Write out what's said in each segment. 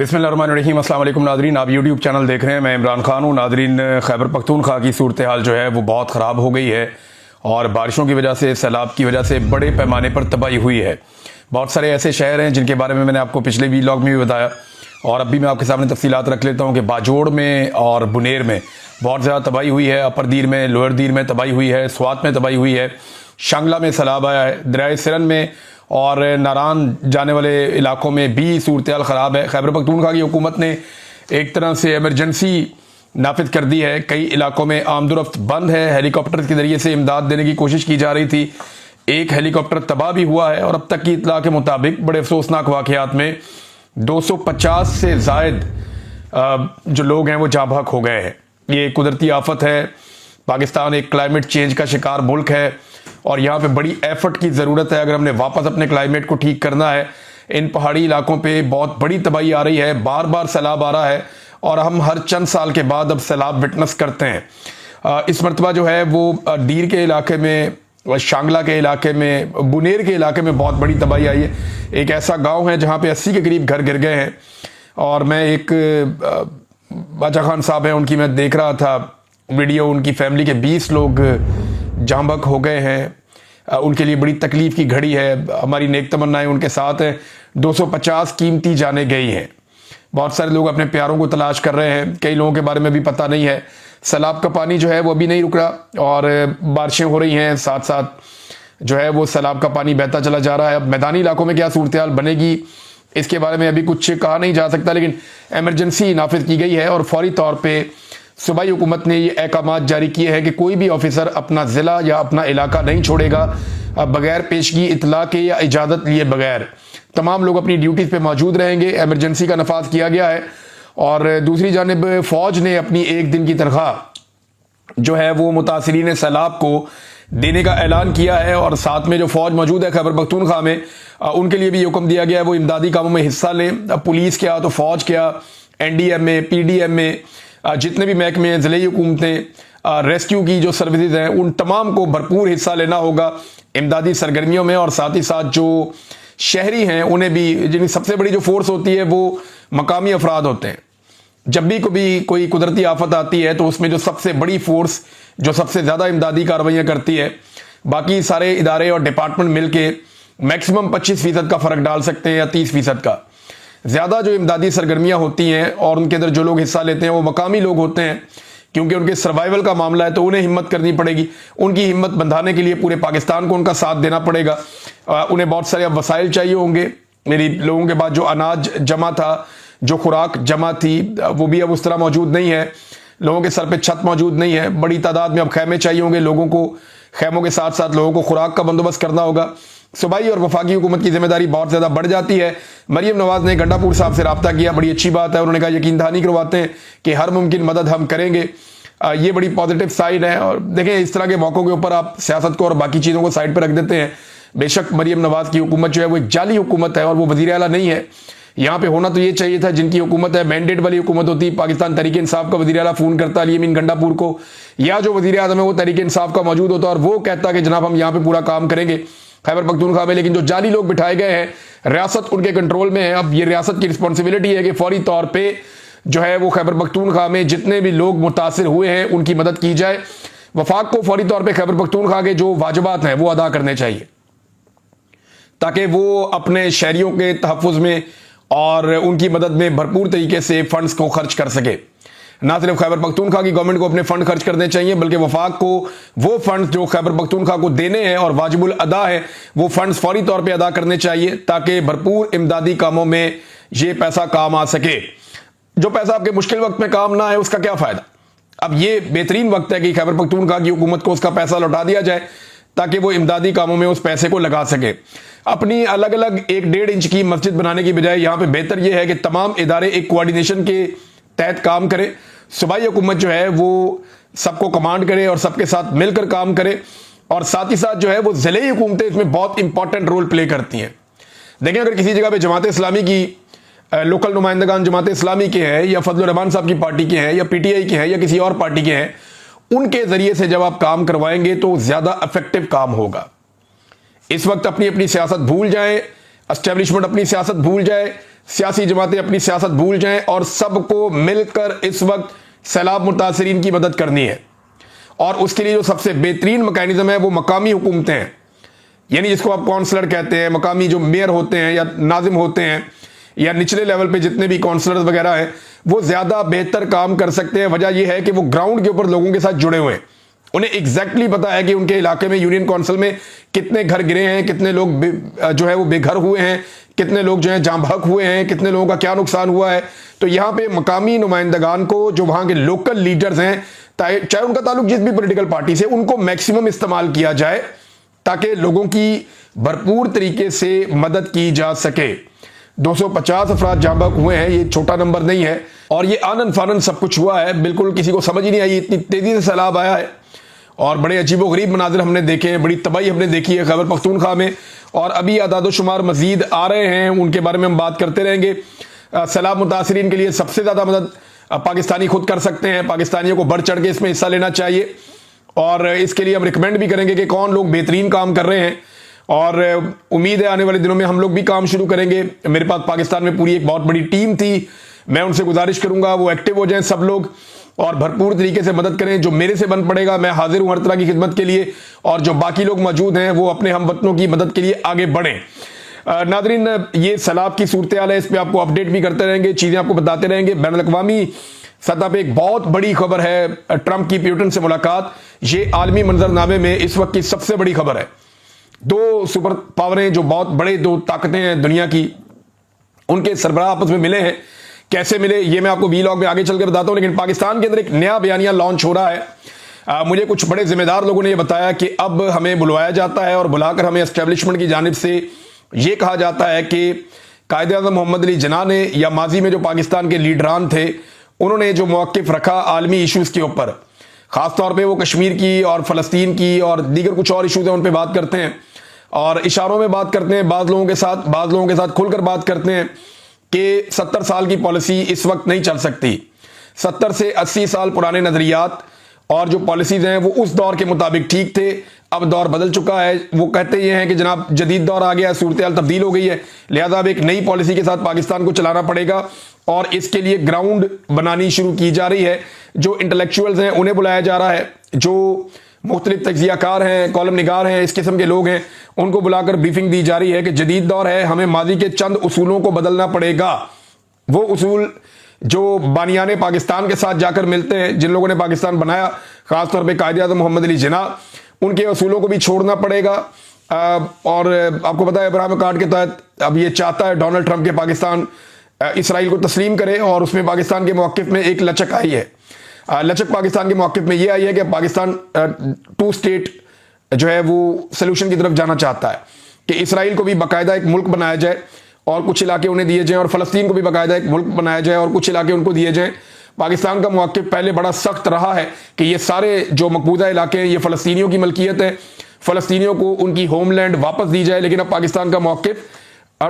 बिस्मिल्लाहिर्रहमानिर्रहीम। अस्सलाम वालेकुम नादरीन, आप यूट्यूब चैनल देख रहे हैं। मैं इमरान खान हूँ। नादरीन, खैबर पख्तूनख्वा की सूरत हाल जो है वो बहुत ख़राब हो गई है और बारिशों की वजह से, सैलाब की वजह से बड़े पैमाने पर तबाही हुई है। बहुत सारे ऐसे शहर हैं जिनके बारे में मैंने आपको पिछले व्लॉग में भी बताया और अभी मैं आपके सामने तफसीलात रख लेता हूँ कि बाजोड़ में और बुनेर में बहुत ज़्यादा तबाही हुई है। अपर दीर में, लोअर दीर में तबाही हुई है, स्वात में तबाही हुई है, शांगला में सैलाब आया है, दरियाए सिरन में और नारान जाने वाले इलाकों में भी सूरत हाल ख़राब है। खैबर पख्तूनख्वा की हुकूमत ने एक तरह से एमरजेंसी नाफिज कर दी है। कई इलाकों में आमदोरफ्त बंद है। हेलीकॉप्टर के जरिए से इमदाद देने की कोशिश की जा रही थी। एक हेलीकॉप्टर तबाह भी हुआ है और अब तक की इतला के मुताबिक बड़े अफसोसनाक वाक़यात में 250 से ज़ायद जो लोग हैं वो जाँ बहक हो गए हैं। ये कुदरती आफत है। पाकिस्तान एक क्लाइमेट चेंज का शिकार मुल्क है और यहाँ पे बड़ी एफर्ट की ज़रूरत है अगर हमने वापस अपने क्लाइमेट को ठीक करना है। इन पहाड़ी इलाकों पे बहुत बड़ी तबाही आ रही है, बार बार सैलाब आ रहा है और हम हर चंद साल के बाद अब सैलाब विटनेस करते हैं। इस मरतबा जो है वो डीर के इलाके में, शांगला के इलाके में, बुनेर के इलाके में बहुत बड़ी तबाही आई है। एक ऐसा गाँव है जहाँ पे 80 के करीब घर गिर गए हैं और मैं एक बाचा खान साहब हैं, उनकी मैं देख रहा था वीडियो। उनकी फैमिली के 20 लोग जाँ बहक हो गए हैं। उनके लिए बड़ी तकलीफ की घड़ी है। हमारी नेक तमन्नाएं उनके साथ हैं। 250 कीमती जाने गई हैं। बहुत सारे लोग अपने प्यारों को तलाश कर रहे हैं। कई लोगों के बारे में भी पता नहीं है। सैलाब का पानी जो है वो अभी नहीं रुक रहा और बारिशें हो रही हैं, साथ साथ जो है वो सैलाब का पानी बहता चला जा रहा है। अब मैदानी इलाकों में क्या सूरत हाल बनेगी इसके बारे में अभी कुछ कहा नहीं जा सकता, लेकिन एमरजेंसी नाफिज की गई है और फौरी तौर पर सूबाई हुकूमत ने ये अहकामात जारी किए हैं कि कोई भी ऑफिसर अपना ज़िला या अपना इलाका नहीं छोड़ेगा बगैर पेशगी इतला के या इजाज़त लिए बगैर। तमाम लोग अपनी ड्यूटीज़ पे मौजूद रहेंगे। एमरजेंसी का नफाज किया गया है और दूसरी जानिब फ़ौज ने अपनी एक दिन की तनख्वाह जो है वो मुतासिरीन सैलाब को देने का ऐलान किया है और साथ में जो फ़ौज मौजूद है खैबर पख्तूनख्वा में उनके लिए भी हुक्म दिया गया है वो इमदादी कामों में हिस्सा लें। पुलिस क्या तो फ़ौज क्या, NDMA, PDMA, जितने भी महकमे, ज़िले हुकूमतें, रेस्क्यू की जो सर्विसेज हैं उन तमाम को भरपूर हिस्सा लेना होगा इमदादी सरगर्मियों में। और साथ ही साथ जो शहरी हैं उन्हें भी, जिनकी सबसे बड़ी जो फोर्स होती है वो मकामी अफराद होते हैं। जब भी कोई कुदरती आफत आती है तो उसमें जो सबसे बड़ी फोर्स जो सबसे ज़्यादा इमदादी कार्रवाइयाँ करती है, बाकी सारे इदारे और डिपार्टमेंट मिल के मैक्सिमम 25% का फ़र्क डाल सकते हैं या 30% का। ज़्यादा जो इमदादी सरगर्मियाँ होती हैं और उनके अंदर जो लोग हिस्सा लेते हैं वो मकामी लोग होते हैं, क्योंकि उनके सर्वाइवल का मामला है तो उन्हें हिम्मत करनी पड़ेगी। उनकी हिम्मत बंधाने के लिए पूरे पाकिस्तान को उनका साथ देना पड़ेगा। उन्हें बहुत सारे अब वसाइल चाहिए होंगे। मेरी लोगों के पास जो अनाज जमा था, जो खुराक जमा थी, वो भी अब उस तरह मौजूद नहीं है। लोगों के सर पे छत मौजूद नहीं है। बड़ी तादाद में अब खैमे चाहिए होंगे लोगों को। खैमों के साथ साथ लोगों को खुराक का बंदोबस्त करना होगा। सूबाई और वफाकी हुकूमत की जिम्मेदारी बहुत ज़्यादा बढ़ जाती है। मरियम नवाज ने गंडापुर साहब से रब्ता किया, बड़ी अच्छी बात है। उन्होंने कहा यकीन दहानी करवाते हैं कि हर मुमकिन मदद हम करेंगे। ये बड़ी पॉजिटिव साइड है। और देखें, इस तरह के मौक़ों के ऊपर आप सियासत को और बाकी चीज़ों को साइड पर रख देते हैं। बेशक मरियम नवाज की हुकूमत जो है वो एक जाली हुकूमत है और वो वज़ीर आला नहीं है। यहाँ पे होना तो ये चाहिए था, जिनकी हुकूमत है मैंडेट वाली हुकूमत होती। पाकिस्तान तहरीक इंसाफ का वज़ीर आला फ़ोन करता अली गंडापुर को, या जो वज़ीर आज़म है वो तहरीक इंसाफ का मौजूद होता और वो कहता कि जनाब हम यहाँ पे पूरा काम करेंगे खैबर पख्तूनख्वा में। लेकिन जो जाली लोग बिठाए गए हैं, रियासत उनके कंट्रोल में है। अब ये रियासत की रिस्पॉन्सिबिलिटी है कि फौरी तौर पर जो है वो खैबर पख्तूनख्वा में जितने भी लोग मुतासिर हुए हैं उनकी मदद की जाए। वफाक को फौरी तौर पर खैबर पख्तूनख्वा के जो वाजिबात हैं वो अदा करने चाहिए ताकि वो अपने शहरियों के तहफ़्फ़ुज़ में और उनकी मदद में भरपूर तरीके से फंड्स को खर्च कर सके। ना सिर्फ खैबर पख्तूनख्वा की गवर्नमेंट को अपने फंड खर्च करने चाहिए, बल्कि वफाक को वो फंड्स जो खैबर पख्तूनख्वा को देने हैं और वाजिबुल अदा है वो फंड्स फौरी तौर पे अदा करने चाहिए ताकि भरपूर इमदादी कामों में ये पैसा काम आ सके। जो पैसा आपके मुश्किल वक्त में काम ना आए उसका क्या फ़ायदा। अब ये बेहतरीन वक्त है कि खैबर पख्तूनख्वा की हुकूमत को उसका पैसा लौटा दिया जाए ताकि वो इमदादी कामों में उस पैसे को लगा सके। अपनी अलग अलग 1-1.5 इंच की मस्जिद बनाने की बजाय यहाँ पे बेहतर यह है कि तमाम इदारे एक कोऑर्डिनेशन के तहत काम करें। सूबाई हुकूमत जो है वो सबको कमांड करे और सबके साथ मिलकर काम करे और साथ ही साथ जो है वो ज़िले हुकूमतें इसमें बहुत इंपॉर्टेंट रोल प्ले करती हैं। देखें, अगर किसी जगह पे जमात इस्लामी की लोकल नुमाइंदगान जमात इस्लामी के हैं या फजल रहमान साहब की पार्टी के हैं या PTI के हैं या किसी और पार्टी के हैं, उनके ज़रिए से जब आप काम करवाएंगे तो ज़्यादा इफेक्टिव काम होगा। इस वक्त अपनी अपनी सियासत भूल जाए, एस्टेब्लिशमेंट अपनी सियासत भूल जाए, सियासी जमातें अपनी सियासत भूल जाएं और सबको मिलकर इस वक्त सैलाब मुतासरीन की मदद करनी है। और उसके लिए जो सबसे बेहतरीन मैकेनिज्म है वो मकामी हुकूमतें हैं, यानी जिसको आप काउंसलर कहते हैं, मकामी जो मेयर होते हैं या नाजिम होते हैं या निचले लेवल पे जितने भी काउंसलर्स वगैरह हैं, वो ज़्यादा बेहतर काम कर सकते हैं। वजह यह है कि वो ग्राउंड के ऊपर लोगों के साथ जुड़े हुए हैं, उन्हें एग्जैक्टली पता है कि उनके इलाके में यूनियन काउंसिल में कितने घर गिरे हैं, कितने लोग जो है वो बेघर हुए हैं, कितने लोग जो है जाम बहक हुए हैं, कितने लोगों का क्या नुकसान हुआ है। तो यहाँ पे मकामी नुमाइंदगान को, जो वहाँ के लोकल लीडर्स हैं, चाहे उनका ताल्लुक जिस भी पॉलिटिकल पार्टी से, उनको मैक्सिमम इस्तेमाल किया जाए ताकि लोगों की भरपूर तरीके से मदद की जा सके। 250 अफराद जाम बहक हुए हैं, ये छोटा नंबर नहीं है। और ये आनन फानन सब कुछ हुआ है, बिल्कुल किसी को समझ ही नहीं आई, इतनी तेजी से सैलाब आया है और बड़े अजीबोगरीब मनाजिर हमने देखे हैं, बड़ी तबाही हमने देखी है खैबर पख्तूनख्वा में। और अभी आदादोशुमार मजीद आ रहे हैं, उनके बारे में हम बात करते रहेंगे। सैलाब मुतासरीन के लिए सबसे ज़्यादा मदद पाकिस्तानी खुद कर सकते हैं, पाकिस्तानियों को बढ़ चढ़ के इसमें हिस्सा लेना चाहिए। और इसके लिए हम रिकमेंड भी करेंगे कि कौन लोग बेहतरीन काम कर रहे हैं। और उम्मीद है आने वाले दिनों में हम लोग भी काम शुरू करेंगे। मेरे पास पाकिस्तान में पूरी एक बहुत बड़ी टीम थी, मैं उनसे गुजारिश करूंगा वो एक्टिव हो जाएं सब लोग और भरपूर तरीके से मदद करें। जो मेरे से बन पड़ेगा मैं हाजिर हूं हर तरह की खिदमत के लिए, और जो बाकी लोग मौजूद हैं वो अपने हम वतनों की मदद के लिए आगे बढ़ें। नादरीन, ये सैलाब की सूरत हाल है, इस पर आपको अपडेट भी करते रहेंगे, चीज़ें आपको बताते रहेंगे। बैनुल-अक़वामी सतह पे एक बहुत बड़ी खबर है, ट्रंप की पुतिन से मुलाकात। ये आलमी मंजरनामे में इस वक्त की सबसे बड़ी खबर है। दो सुपर पावरें, जो बहुत बड़े दो ताकतें हैं दुनिया की, उनके सरबराह आपस में मिले हैं। कैसे मिले ये मैं आपको वीलॉग में आगे चल के बताता हूं, लेकिन पाकिस्तान के अंदर एक नया बयानिया लॉन्च हो रहा है। मुझे कुछ बड़े जिम्मेदार लोगों ने यह बताया कि अब हमें बुलवाया जाता है और बुलाकर हमें एस्टेब्लिशमेंट की जानिब से यह कहा जाता है कि कायद-ए-आज़म मोहम्मद अली जिन्ना ने या माजी में जो पाकिस्तान के लीडरान थे, उन्होंने जो मौक़िफ़ रखा आलमी इशूज़ के ऊपर, ख़ासतौर पर वो कश्मीर की और फ़लस्तीन की और दीगर कुछ और इशूज़ हैं उन पर बात करते हैं और इशारों में बात करते हैं, बाज़ लोगों के साथ खुलकर बात करते हैं कि 70 साल की पॉलिसी इस वक्त नहीं चल सकती। 70 से 80 साल पुराने नज़रियात और जो पॉलिसीज़ हैं वो उस दौर के मुताबिक ठीक थे, अब दौर बदल चुका है। वो कहते ये हैं कि जनाब जदीद दौर आ गया, सूरत हाल तब्दील हो गई है, लिहाजा अब एक नई पॉलिसी के साथ पाकिस्तान को चलाना पड़ेगा और इसके लिए ग्राउंड बनानी शुरू की जा रही है। जो इंटेलेक्चुअल्स हैं उन्हें बुलाया जा रहा है, जो मुख्तलिफ तज्ज़ियाकार हैं, कॉलम निगार हैं, इस किस्म के लोग हैं, उनको बुलाकर ब्रीफिंग दी जा रही है कि जदीद दौर है, हमें माजी के चंद उसूलों को बदलना पड़ेगा। वो उसूल जो बानियाने पाकिस्तान के साथ जाकर मिलते हैं, जिन लोगों ने पाकिस्तान बनाया, खासतौर पर कायद-ए-आज़म मोहम्मद अली जिन्ना, उनके उसूलों को भी छोड़ना पड़ेगा। और आपको पता है इब्राहिम कार्ड के तहत अब ये चाहता है डोनाल्ड ट्रंप के पाकिस्तान इसराइल को तस्लीम करे और उसमें पाकिस्तान के मौक़िफ़ में एक लचक आई है। लचक पाकिस्तान के मौक़िफ़ में ये आई है कि पाकिस्तान 2 स्टेट जो है वो सलूशन की तरफ जाना चाहता है कि इसराइल को भी बाकायदा एक मुल्क बनाया जाए और कुछ इलाके उन्हें दिए जाएं और फ़लस्तीन को भी बाकायदा एक मुल्क बनाया जाए और कुछ इलाके उनको दिए जाएं। पाकिस्तान का मौक़िफ़ पहले बड़ा सख्त रहा है कि ये सारे जो मकबूजा इलाके हैं ये फ़लस्तीनियों की मलकियत है, फ़लस्तीनियों को उनकी होमलैंड वापस दी जाए। लेकिन अब पाकिस्तान का मौक़िफ़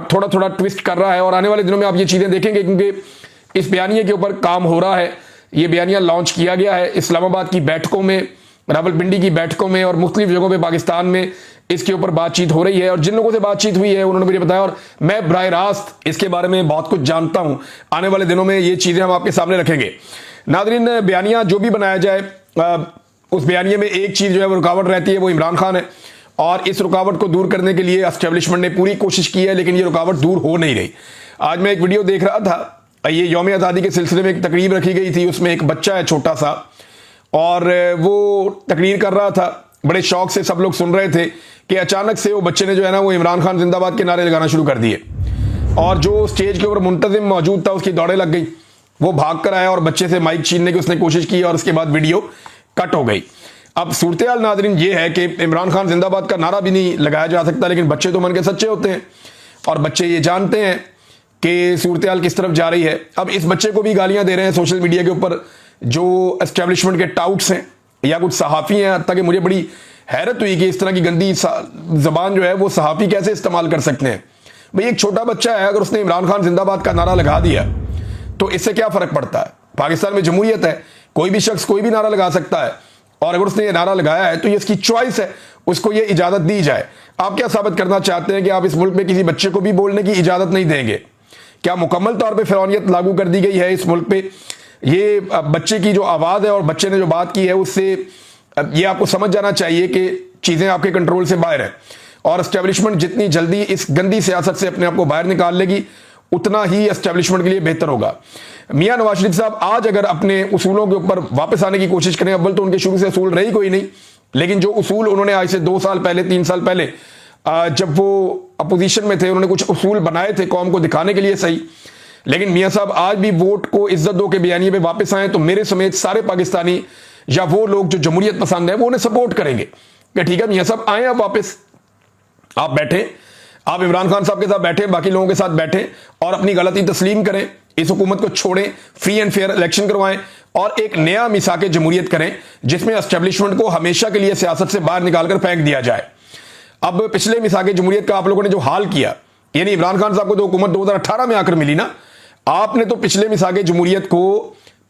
थोड़ा थोड़ा ट्विस्ट कर रहा है और आने वाले दिनों में आप ये चीज़ें देखेंगे, क्योंकि इस बयानिए के ऊपर काम हो रहा है। ये बयानिया लॉन्च किया गया है इस्लामाबाद की बैठकों में, रावलपिंडी की बैठकों में और मुख्तलिफ जगहों पे पाकिस्तान में इसके ऊपर बातचीत हो रही है। और जिन लोगों से बातचीत हुई है उन्होंने मुझे बताया और मैं बराह रास्त इसके बारे में बहुत कुछ जानता हूं। आने वाले दिनों में ये चीज़ें हम आपके सामने रखेंगे। नादरीन, बयानिया जो भी बनाया जाए उस बयानिए में एक चीज़ जो है वो रुकावट रहती है, वो इमरान खान है। और इस रुकावट को दूर करने के लिए एस्टेब्लिशमेंट ने पूरी कोशिश की है, लेकिन ये रुकावट दूर हो नहीं रही। आज मैं एक वीडियो देख रहा था, ये यौम आज़ादी के सिलसिले में एक तकरीब रखी गई थी, उसमें एक बच्चा है छोटा सा और वो तकरीर कर रहा था, बड़े शौक से सब लोग सुन रहे थे कि अचानक से वो बच्चे ने जो है ना वो इमरान खान जिंदाबाद के नारे लगाना शुरू कर दिए और जो स्टेज के ऊपर मुंतजिम मौजूद था उसकी दौड़े लग गई। वो भाग कर आया और बच्चे से माइक छीनने की उसने कोशिश की और उसके बाद वीडियो कट हो गई। अब सूरत हाल नादरीन ये है कि इमरान खान जिंदाबाद का नारा भी नहीं लगाया जा सकता, लेकिन बच्चे तो मन के सच्चे होते हैं और बच्चे ये जानते हैं कि सूरत हाल किस तरफ जा रही है। अब इस बच्चे को भी गालियां दे रहे हैं सोशल मीडिया के ऊपर जो एस्टेब्लिशमेंट के टाउट्स हैं या कुछ सहाफ़ी हैं। ताकि मुझे बड़ी हैरत हुई कि इस तरह की गंदी ज़बान जो है वो सहाफ़ी कैसे इस्तेमाल कर सकते हैं। भाई एक छोटा बच्चा है, अगर उसने इमरान खान जिंदाबाद का नारा लगा दिया तो इससे क्या फ़र्क पड़ता है। पाकिस्तान में जमहूरियत है, कोई भी शख्स कोई भी नारा लगा सकता है और अगर उसने ये नारा लगाया है तो ये इसकी चॉइस है, उसको ये इजाज़त दी जाए। आप क्या साबित करना चाहते हैं कि आप इस मुल्क में किसी बच्चे को भी बोलने की इजाज़त नहीं देंगे? क्या मुकम्मल तौर पे फिरौनियत लागू कर दी गई है इस मुल्क पे? ये बच्चे की जो आवाज़ है और बच्चे ने जो बात की है उससे ये आपको समझ जाना चाहिए कि चीज़ें आपके कंट्रोल से बाहर है और एस्टेब्लिशमेंट जितनी जल्दी इस गंदी सियासत से अपने आप को बाहर निकाल लेगी उतना ही एस्टेब्लिशमेंट के लिए बेहतर होगा। मियां नवाज शरीफ साहब आज अगर अपने उसूलों के ऊपर वापस आने की कोशिश करें, अव्वल तो उनके शुरू से उसूल रही कोई नहीं, लेकिन जो उसूल उन्होंने आज से 2 साल पहले 3 साल पहले जब वो अपोजिशन में थे उन्होंने कुछ उसूल बनाए थे कौम को दिखाने के लिए सही, लेकिन मियां साहब आज भी वोट को इज्जत दो के बयानिए पे वापस आए तो मेरे समेत सारे पाकिस्तानी या वो लोग जो जमहूरियत पसंद है वो उन्हें सपोर्ट करेंगे कि ठीक है मियां साहब आए आप वापस, आप बैठे, आप इमरान खान साहब के साथ बैठे, बाकी लोगों के साथ बैठे और अपनी गलती तस्लीम करें, इस हुकूमत को छोड़ें, फ्री एंड फेयर इलेक्शन करवाएं और एक नया मिसाक जमहूरियत करें जिसमें एस्टेब्लिशमेंट को हमेशा के लिए सियासत से बाहर निकालकर फेंक दिया जाए। अब पिछले मिसाक जमहूरियत का आप लोगों ने जो हाल किया, यानी इमरान खान साहब को तो हुकूमत 2018 में आकर मिली ना, आपने तो पिछले मिसाक जमहूरियत को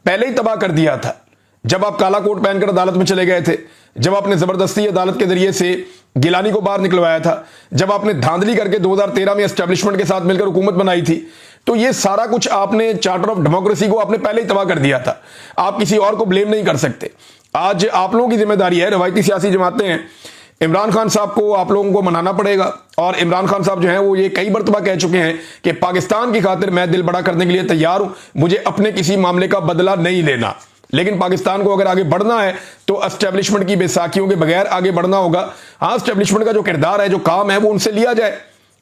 पहले ही तबाह कर दिया था जब आप काला कोट पहनकर अदालत में चले गए थे, जब आपने जबरदस्ती अदालत के जरिए से गिलानी को बाहर निकलवाया था, जब आपने धांधली करके 2013 में एस्टेब्लिशमेंट के साथ मिलकर हुकूमत बनाई थी, तो ये सारा कुछ आपने चार्टर ऑफ डेमोक्रेसी को आपने पहले ही तबाह कर दिया था। आप किसी और को ब्लेम नहीं कर सकते। आज आप लोगों की जिम्मेदारी है, रवायती सियासी जमातें हैं, इमरान खान साहब को आप लोगों को मनाना पड़ेगा और इमरान खान साहब जो हैं वो ये कई मरतबा कह चुके हैं कि पाकिस्तान की खातिर मैं दिल बड़ा करने के लिए तैयार हूं, मुझे अपने किसी मामले का बदला नहीं लेना, लेकिन पाकिस्तान को अगर आगे बढ़ना है तो एस्टेब्लिशमेंट की बेसाखियों के बगैर आगे बढ़ना होगा। हाँ, एस्टेब्लिशमेंट का जो किरदार है, जो काम है, वो उनसे लिया जाए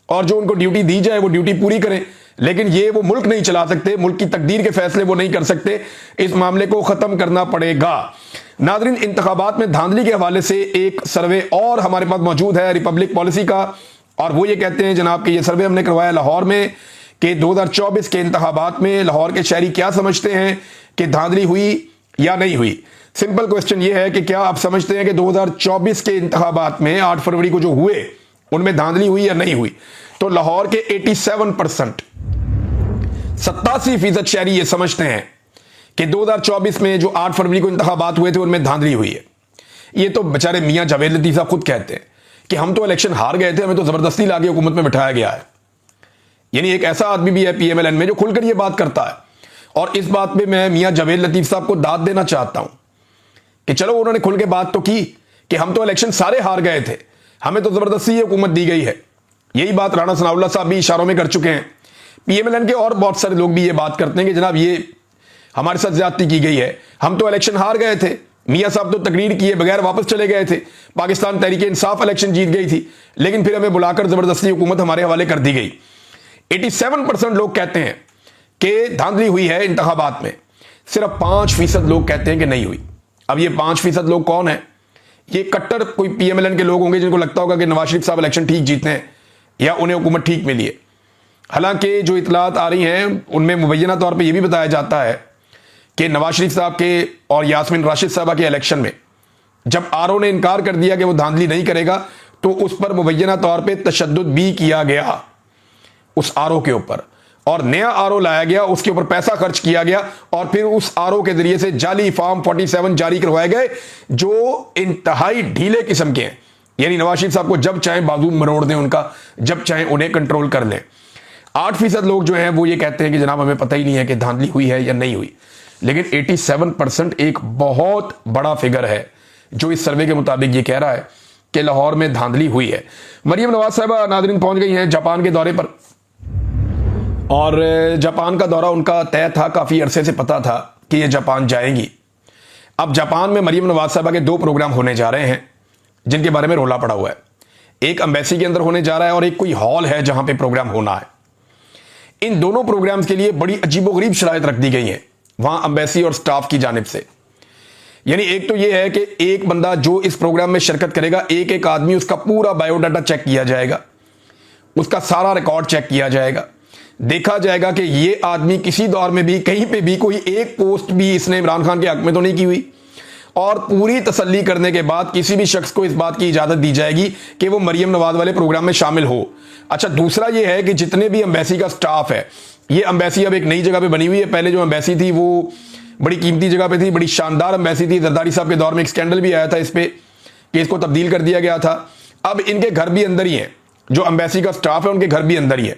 और जो उनको ड्यूटी दी जाए वो ड्यूटी पूरी करें, लेकिन ये वो मुल्क नहीं चला सकते, मुल्क की तकदीर के फैसले वो नहीं कर सकते। इस मामले को खत्म करना पड़ेगा। नाज़रीन, इंतखाबात में धांधली के हवाले से एक सर्वे और हमारे पास मौजूद है रिपब्लिक पॉलिसी का, और वो ये कहते हैं जनाब कि ये सर्वे हमने करवाया लाहौर में कि 2024 के इंतखाबात में लाहौर के शहरी क्या समझते हैं कि धांधली हुई या नहीं हुई। सिंपल क्वेश्चन ये है कि क्या आप समझते हैं कि 2024 के इंतखाबात में 8 फरवरी को जो हुए उनमें धांधली हुई या नहीं हुई? तो लाहौर के 87% 87% शहरी ये समझते हैं कि 2024 में जो 8 फरवरी को इंतखाबात हुए थे उनमें धांधली हुई है। ये तो बेचारे मियां जावेद लतीफ साहब खुद कहते हैं कि हम तो इलेक्शन हार गए थे, हमें तो जबरदस्ती लाके हुकूमत में बिठाया गया है। यानी एक ऐसा आदमी भी है पीएमएलएन में जो खुलकर ये बात करता है, और इस बात पे मैं मियां जावेद लतीफ साहब को दाद देना चाहता हूं कि चलो उन्होंने खुल के बात तो की कि हम तो इलेक्शन सारे हार गए थे, हमें तो जबरदस्ती ये हुकूमत दी गई है। यही बात राणा सनाउल्लाह साहब भी इशारों में कर चुके हैं। पीएमएलएन के और बहुत सारे लोग भी ये बात करते हैं कि जनाब ये हमारे साथ ज्यादती की गई है, हम तो इलेक्शन हार गए थे। मियां साहब तो तकरीर किए बगैर वापस चले गए थे, पाकिस्तान तहरीक इंसाफ इलेक्शन जीत गई थी, लेकिन फिर हमें बुलाकर जबरदस्ती हुकूमत हमारे हवाले कर दी गई। 87% लोग कहते हैं कि धांधली हुई है इंतखाबात में, सिर्फ 5% लोग कहते हैं कि नहीं हुई। अब ये 5% लोग कौन है? ये कट्टर कोई पीएमएलएन के लोग होंगे जिनको लगता होगा कि नवाज शरीफ साहब इलेक्शन ठीक जीतते हैं या उन्हें हुकूमत ठीक मिली है। हालांकि जो इतलात आ रही हैं उनमें मुबैना तौर पर यह भी बताया जाता है कि नवाज शरीफ साहब के और यास्मीन राशिद साहबा के इलेक्शन में जब आरओ ने इनकार कर दिया कि वो धांधली नहीं करेगा, तो उस पर मुबैना तौर पे तशद्दुद भी किया गया उस आरओ के ऊपर, और नया आरओ लाया गया, उसके ऊपर पैसा खर्च किया गया और फिर उस आरओ के जरिए से जाली फॉर्म 47 जारी करवाए गए जो इंतहाई ढीले किस्म के हैं। यानी नवाज शरीफ साहब को जब चाहे बाजू मरोड़ दें उनका, जब चाहे उन्हें कंट्रोल कर लें। 8% लोग जो हैं वो ये कहते हैं कि जनाब हमें पता ही नहीं है कि धांधली हुई है या नहीं हुई, लेकिन 87% एक बहुत बड़ा फिगर है जो इस सर्वे के मुताबिक ये कह रहा है कि लाहौर में धांधली हुई है। मरियम नवाज साहबा नाज़रीन पहुंच गई हैं जापान के दौरे पर, और जापान का दौरा उनका तय था, काफी अरसे से पता था कि ये जापान जाएंगी। अब जापान में मरियम नवाज साहबा के 2 प्रोग्राम होने जा रहे हैं जिनके बारे में रोला पड़ा हुआ है। एक एम्बेसी के अंदर होने जा रहा है और एक कोई हॉल है जहां पे प्रोग्राम होना है। इन दोनों प्रोग्राम्स के लिए बड़ी अजीबोगरीब शराइत रख दी गई हैं वहां एम्बेसी और स्टाफ की जानिब से। यानी एक तो यह है कि एक बंदा जो इस प्रोग्राम में शिरकत करेगा, एक एक आदमी उसका पूरा बायोडाटा चेक किया जाएगा, उसका सारा रिकॉर्ड चेक किया जाएगा, देखा जाएगा कि ये आदमी किसी दौर में भी कहीं पे भी कोई एक पोस्ट भी इसने इमरान खान के हक में तो नहीं की हुई, और पूरी तसल्ली करने के बाद किसी भी शख्स को इस बात की इजाजत दी जाएगी कि वो मरियम नवाज वाले प्रोग्राम में शामिल हो। अच्छा, दूसरा ये है कि जितने भी एम्बेसी का स्टाफ है, ये एम्बेसी अब एक नई जगह पे बनी हुई है। पहले जो एम्बेसी थी वो बड़ी कीमती जगह पे थी, बड़ी शानदार एम्बेसी थी। जरदारी साहब के दौर में एक स्कैंडल भी आया था इस पे कि इसको तब्दील कर दिया गया था। अब इनके घर भी अंदर ही है, जो एम्बेसी का स्टाफ है उनके घर भी अंदर ही है,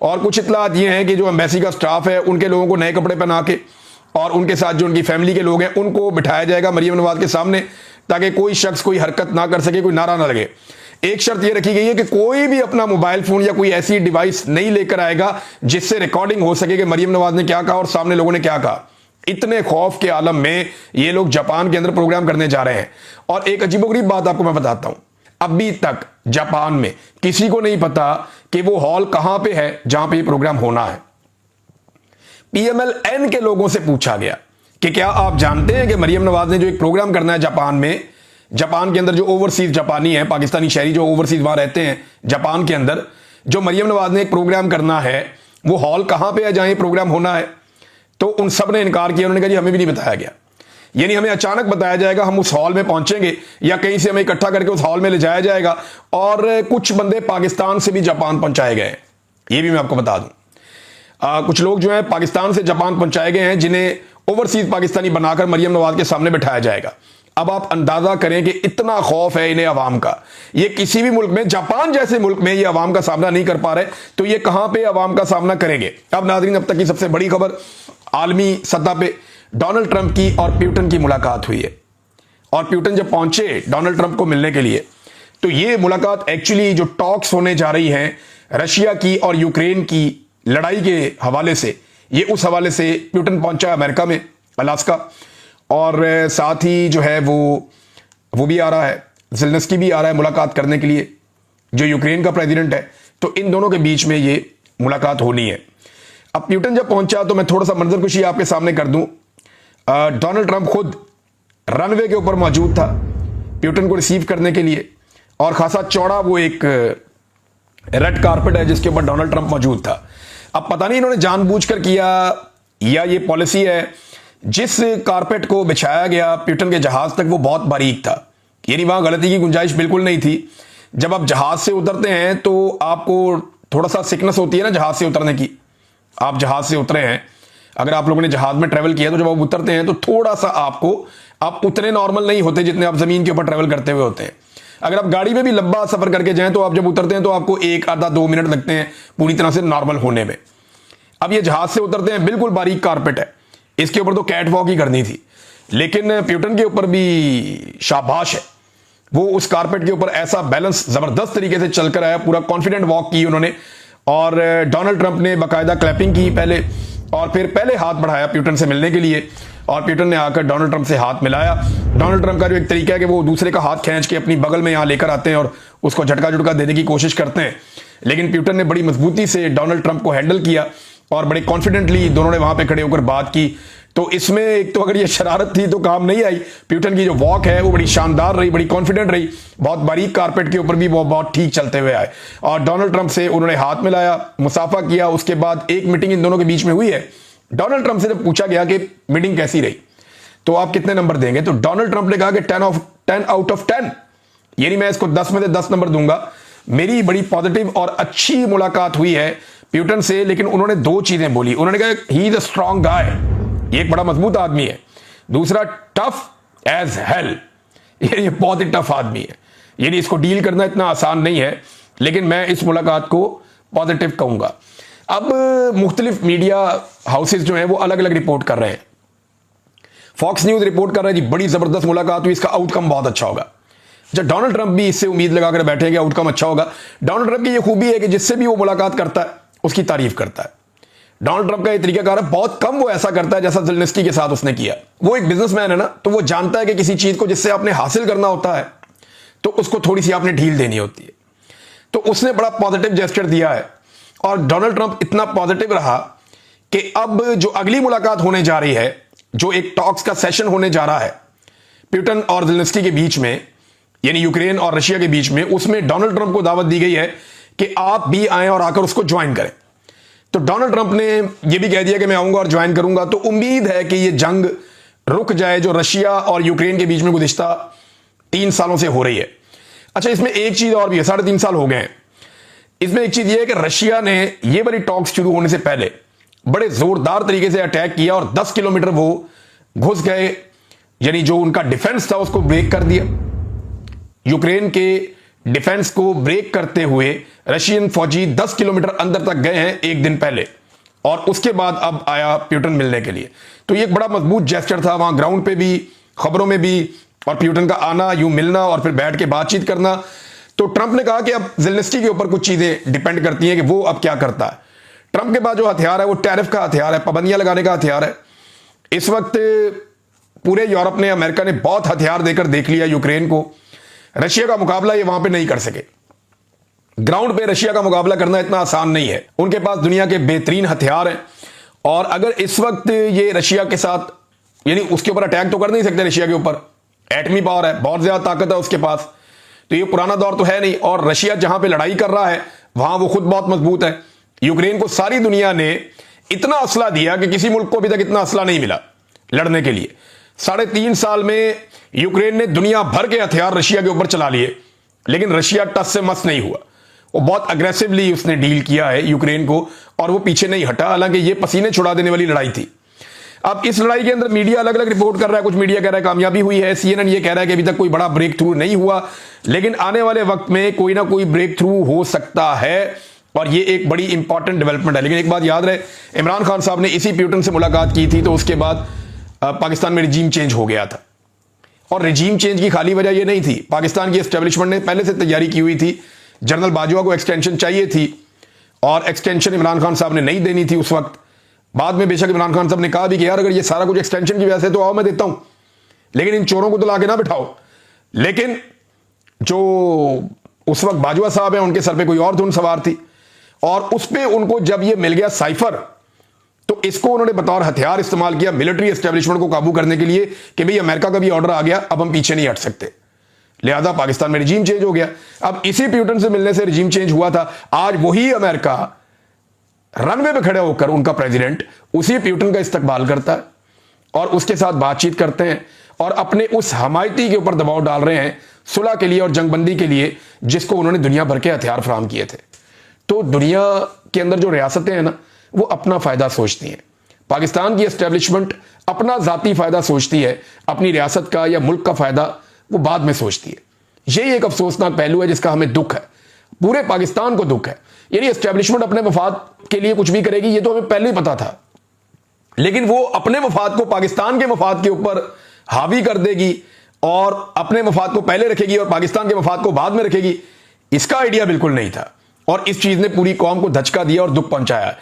और कुछ इतलात ये हैं कि जो एम्बेसी का स्टाफ है उनके लोगों को नए कपड़े पहना के और उनके साथ जो उनकी फैमिली के लोग हैं उनको बिठाया जाएगा मरियम नवाज के सामने, ताकि कोई शख्स कोई हरकत ना कर सके, कोई नारा ना लगे। एक शर्त यह रखी गई है कि कोई भी अपना मोबाइल फोन या कोई ऐसी डिवाइस नहीं लेकर आएगा जिससे रिकॉर्डिंग हो सके कि मरियम नवाज ने क्या कहा और सामने लोगों ने क्या कहा। इतने खौफ के आलम में ये लोग जापान के अंदर प्रोग्राम करने जा रहे हैं। और एक अजीबोगरीब बात आपको मैं बताता हूं, अभी तक जापान में किसी को नहीं पता कि वो हॉल कहां पे है जहां पे ये प्रोग्राम होना है। PMLN के लोगों से पूछा गया कि क्या आप जानते हैं कि मरियम नवाज ने जो एक प्रोग्राम करना है जापान में, जापान के अंदर जो ओवरसीज जापानी है, पाकिस्तानी शहरी जो ओवरसीज वहां रहते हैं जापान के अंदर, जो मरियम नवाज ने एक प्रोग्राम करना है वो हॉल कहां पे है जहां ये प्रोग्राम होना है। तो उन सब ने इनकार किया, उन्होंने कहा जी हमें भी नहीं बताया गया, यानी हमें अचानक बताया जाएगा, हम उस हॉल में पहुंचेंगे या कहीं से हमें इकट्ठा करके उस हॉल में ले जाया जाएगा। और कुछ बंदे पाकिस्तान से भी जापान पहुंचाए गए, ये भी मैं आपको बता दूं। कुछ लोग जो है पाकिस्तान से जापान पहुंचाए गए हैं जिन्हें ओवरसीज पाकिस्तानी बनाकर मरियम नवाज के सामने बिठाया जाएगा। अब आप अंदाजा करें कि इतना खौफ है इन्हें अवाम का, ये किसी भी मुल्क में, जापान जैसे मुल्क में ये अवाम का सामना नहीं कर पा रहे, तो ये कहां पे अवाम का सामना करेंगे। अब नाज़रीन, अब तक की सबसे बड़ी खबर, आलमी सतह पे डोनाल्ड ट्रंप की और प्यूटन की मुलाकात हुई है। और प्यूटन जब पहुंचे डोनाल्ड ट्रंप को मिलने के लिए, तो ये मुलाकात एक्चुअली जो टॉक्स होने जा रही हैं रशिया की और यूक्रेन की लड़ाई के हवाले से, ये उस हवाले से प्यूटन पहुंचा अमेरिका में, अलास्का। और साथ ही जो है वो भी आ रहा है, ज़ेलेंस्की भी आ रहा है मुलाकात करने के लिए, जो यूक्रेन का प्रेसिडेंट है। तो इन दोनों के बीच में ये मुलाकात होनी है। अब प्यूटन जब पहुंचा तो मैं थोड़ा सा मंजरकुशी आपके सामने कर दूं। डोनाल्ड ट्रंप खुद रनवे के ऊपर मौजूद था प्यूटन को रिसीव करने के लिए, और खासा चौड़ा वो एक रेड कारपेट है जिसके ऊपर डोनाल्ड ट्रंप मौजूद था। अब पता नहीं इन्होंने जानबूझकर किया या ये पॉलिसी है, जिस कारपेट को बिछाया गया प्यूटन के जहाज तक वो बहुत बारीक था, यानी वहां गलती की गुंजाइश बिल्कुल नहीं थी। जब आप जहाज से उतरते हैं तो आपको थोड़ा सा सिकनेस होती है ना जहाज से उतरने की। आप जहाज से उतरे हैं, अगर आप लोगों ने जहाज में ट्रेवल किया तो जब आप उतरते हैं तो थोड़ा सा आप उतने नॉर्मल नहीं होते जितने आप जमीन के ऊपर ट्रेवल करते हुए होते हैं। अगर आप गाड़ी में भी लंबा सफर करके जाएं तो आप जब उतरते हैं तो आपको 1 आधा 2 मिनट लगते हैं पूरी तरह से नॉर्मल होने में। अब ये जहाज से उतरते हैं, बिल्कुल बारीक कारपेट है, इसके ऊपर तो कैट वॉक ही करनी थी, लेकिन प्यूटन के ऊपर भी शाबाश है, वो उस कारपेट के ऊपर ऐसा बैलेंस जबरदस्त तरीके से चलकर आया, पूरा कॉन्फिडेंट वॉक की उन्होंने। और डोनाल्ड ट्रंप ने बाकायदा क्लैपिंग की पहले, और फिर पहले हाथ बढ़ाया प्यूटन से मिलने के लिए, और प्यूटन ने आकर डोनाल्ड ट्रंप से हाथ मिलाया। डोनाल्ड ट्रंप का जो एक तरीका है कि वो दूसरे का हाथ खींच के अपनी बगल में यहां लेकर आते हैं और उसको झटका झुटका देने की कोशिश करते हैं, लेकिन प्यूटन ने बड़ी मजबूती से डोनाल्ड ट्रंप को हैंडल किया और बड़े कॉन्फिडेंटली दोनों ने वहां पे खड़े होकर बात की। तो इसमें एक तो अगर ये शरारत थी तो काम नहीं आई, प्यूटन की जो वॉक है वो बड़ी शानदार रही, बड़ी कॉन्फिडेंट रही, बहुत बारीक कारपेट के ऊपर भी वो बहुत ठीक चलते हुए आए। और डोनाल्ड ट्रंप से उन्होंने हाथ मिलाया, मुसाफा किया। उसके बाद एक मीटिंग इन दोनों के बीच में हुई है। डोनाल्ड ट्रंप से जब पूछा गया कि मीटिंग कैसी रही तो आप कितने नंबर देंगे, तो डोनाल्ड ट्रंप ने कहा कि 10 आउट ऑफ 10, यानी मैं इसको 10 में से 10 नंबर दूंगा। मेरी बड़ी पॉजिटिव और अच्छी मुलाकात हुई है प्यूटन से, लेकिन उन्होंने 2 चीजें बोली। उन्होंने कहा ही इज अ स्ट्रॉन्ग गाय, ये एक बड़ा मजबूत आदमी है। दूसरा, टफ एज हेल, ये बहुत ही टफ आदमी है, यानी इसको डील करना इतना आसान नहीं है, लेकिन मैं इस मुलाकात को पॉजिटिव कहूंगा। अब मुख्तलिफ मीडिया हाउसेज जो हैं वो अलग अलग रिपोर्ट कर रहे हैं। फॉक्स न्यूज रिपोर्ट कर रहा है जी बड़ी जबरदस्त मुलाकात हुई, इसका आउटकम बहुत अच्छा होगा। जब डोनाल्ड ट्रंप भी इससे उम्मीद लगाकर बैठे कि आउटकम अच्छा होगा। डोनाल्ड ट्रंप की यह खूबी है कि जिससे भी वो मुलाकात करता है उसकी तारीफ करता है। डोनाल्ड ट्रंप का यह तरीकाकार है, बहुत कम वो ऐसा करता है जैसा ज़ेलेंस्की के साथ उसने किया। वो एक बिजनेसमैन है ना, तो वो जानता है कि किसी चीज को जिससे आपने हासिल करना होता है तो उसको थोड़ी सी आपने ढील देनी होती है। तो उसने बड़ा पॉजिटिव जेस्चर दिया है और डोनाल्ड ट्रंप इतना पॉजिटिव रहा कि अब जो अगली मुलाकात होने जा रही है, जो एक टॉक्स का सेशन होने जा रहा है प्यूटन और ज़ेलेंस्की के बीच में, यानी यूक्रेन और रशिया के बीच में, उसमें डोनाल्ड ट्रंप को दावत दी गई है कि आप भी आए और आकर उसको ज्वाइन करें। तो डोनाल्ड ट्रंप ने यह भी कह दिया कि मैं आऊंगा और ज्वाइन करूंगा। तो उम्मीद है कि यह जंग रुक जाए जो रशिया और यूक्रेन के बीच में गुज़िश्ता 3 सालों से हो रही है। अच्छा, इसमें एक चीज और भी है, 3.5 साल हो गए हैं। इसमें एक चीज यह है कि रशिया ने यह वाली टॉक्स शुरू होने से पहले बड़े जोरदार तरीके से अटैक किया और 10 किलोमीटर वो घुस गए, यानी जो उनका डिफेंस था उसको ब्रेक कर दिया। यूक्रेन के डिफेंस को ब्रेक करते हुए रशियन फौजी 10 किलोमीटर अंदर तक गए हैं एक दिन पहले, और उसके बाद अब आया प्यूटन मिलने के लिए। तो ये एक बड़ा मजबूत जेस्चर था वहां ग्राउंड पे भी, खबरों में भी, और प्यूटन का आना, यूं मिलना और फिर बैठ के बातचीत करना। तो ट्रंप ने कहा कि अब ज़ेलेंस्की के ऊपर कुछ चीजें डिपेंड करती हैं कि वो अब क्या करता है। ट्रंप के पास जो हथियार है वो टैरिफ का हथियार है, पाबंदियां लगाने का हथियार है। इस वक्त पूरे यूरोप ने, अमेरिका ने बहुत हथियार देकर देख लिया यूक्रेन को। रशिया का मुकाबला ये वहां पे नहीं कर सके। ग्राउंड पे रशिया का मुकाबला करना इतना आसान नहीं है। उनके पास दुनिया के बेहतरीन हथियार हैं, और अगर इस वक्त ये रशिया के साथ, यानी उसके ऊपर अटैक तो कर नहीं सकते, रशिया के ऊपर एटमी पावर है, बहुत ज्यादा ताकत है उसके पास, तो ये पुराना दौर तो है नहीं। और रशिया जहां पे लड़ाई कर रहा है वहां वो खुद बहुत मजबूत है। यूक्रेन को सारी दुनिया ने इतना असला दिया कि किसी मुल्क को अभी तक इतना असला नहीं मिला लड़ने के लिए। 3.5 साल में यूक्रेन ने दुनिया भर के हथियार रशिया के ऊपर चला लिए, लेकिन रशिया टस से मस नहीं हुआ। वो बहुत अग्रेसिवली उसने डील किया है यूक्रेन को, और वो पीछे नहीं हटा। हालांकि ये पसीने छुड़ा देने वाली लड़ाई थी। अब इस लड़ाई के अंदर मीडिया अलग अलग रिपोर्ट कर रहा है। कुछ मीडिया कह रहा है कामयाबी हुई है, CNN ये कह रहा है कि अभी तक कोई बड़ा ब्रेक थ्रू नहीं हुआ, लेकिन आने वाले वक्त में कोई ना कोई ब्रेक थ्रू हो सकता है, और ये एक बड़ी इंपॉर्टेंट डेवलपमेंट है। लेकिन एक बात याद रहे, इमरान खान साहब ने इसी प्यूटन से मुलाकात की थी, तो उसके बाद पाकिस्तान में रिजीम चेंज हो गया था। और रिजीम चेंज की खाली वजह यह नहीं थी, पाकिस्तान की एस्टेब्लिशमेंट ने पहले से तैयारी की हुई थी। जनरल बाजवा को एक्सटेंशन चाहिए थी, और एक्सटेंशन इमरान खान साहब ने नहीं देनी थी उस वक्त। बाद में बेशक इमरान खान साहब ने कहा भी कि यार अगर ये सारा कुछ एक्सटेंशन की वजह से, तो आओ मैं देता हूं, लेकिन इन चोरों को तो लाके ना बिठाओ। लेकिन जो उस वक्त बाजवा साहब हैं, उनके सर पे कोई और धुन सवार थी, और उस पे उनको जब ये मिल गया साइफर, तो इसको उन्होंने बतौर हथियार इस्तेमाल किया मिलिट्री एस्टेब्लिशमेंट को काबू करने के लिए, कि भाई अमेरिका का भी ऑर्डर आ गया, अब हम पीछे नहीं हट सकते। लिहाजा पाकिस्तान में रिजीम चेंज हो गया। अब इसी प्यूटन से मिलने से रिजीम चेंज हुआ था। आज वही अमेरिका रनवे पे खड़े होकर, उनका प्रेसिडेंट उसी प्यूटन का इस्तकबाल करता है और उसके साथ बातचीत करते हैं, और अपने उस हमायती के ऊपर दबाव डाल रहे हैं सुलह के लिए और जंगबंदी के लिए, जिसको उन्होंने दुनिया भर के हथियार फराहम किए थे। तो दुनिया के अंदर जो रियासतें हैं ना, वो अपना फायदा सोचती हैं। पाकिस्तान की एस्टेब्लिशमेंट अपना जाती फायदा सोचती है, अपनी रियासत का या मुल्क का फायदा वो बाद में सोचती है। यही एक अफसोसनाक पहलू है जिसका हमें दुख है, पूरे पाकिस्तान को दुख है। यानी एस्टेब्लिशमेंट अपने मफाद के लिए कुछ भी करेगी, ये तो हमें पहले ही पता था, लेकिन वो अपने मफाद को पाकिस्तान के मफाद के ऊपर हावी कर देगी, और अपने मफाद को पहले रखेगी और पाकिस्तान के मफाद को बाद में रखेगी, इसका आइडिया बिल्कुल नहीं था। और इस चीज ने पूरी कौम को धचका दिया और दुख पहुंचाया।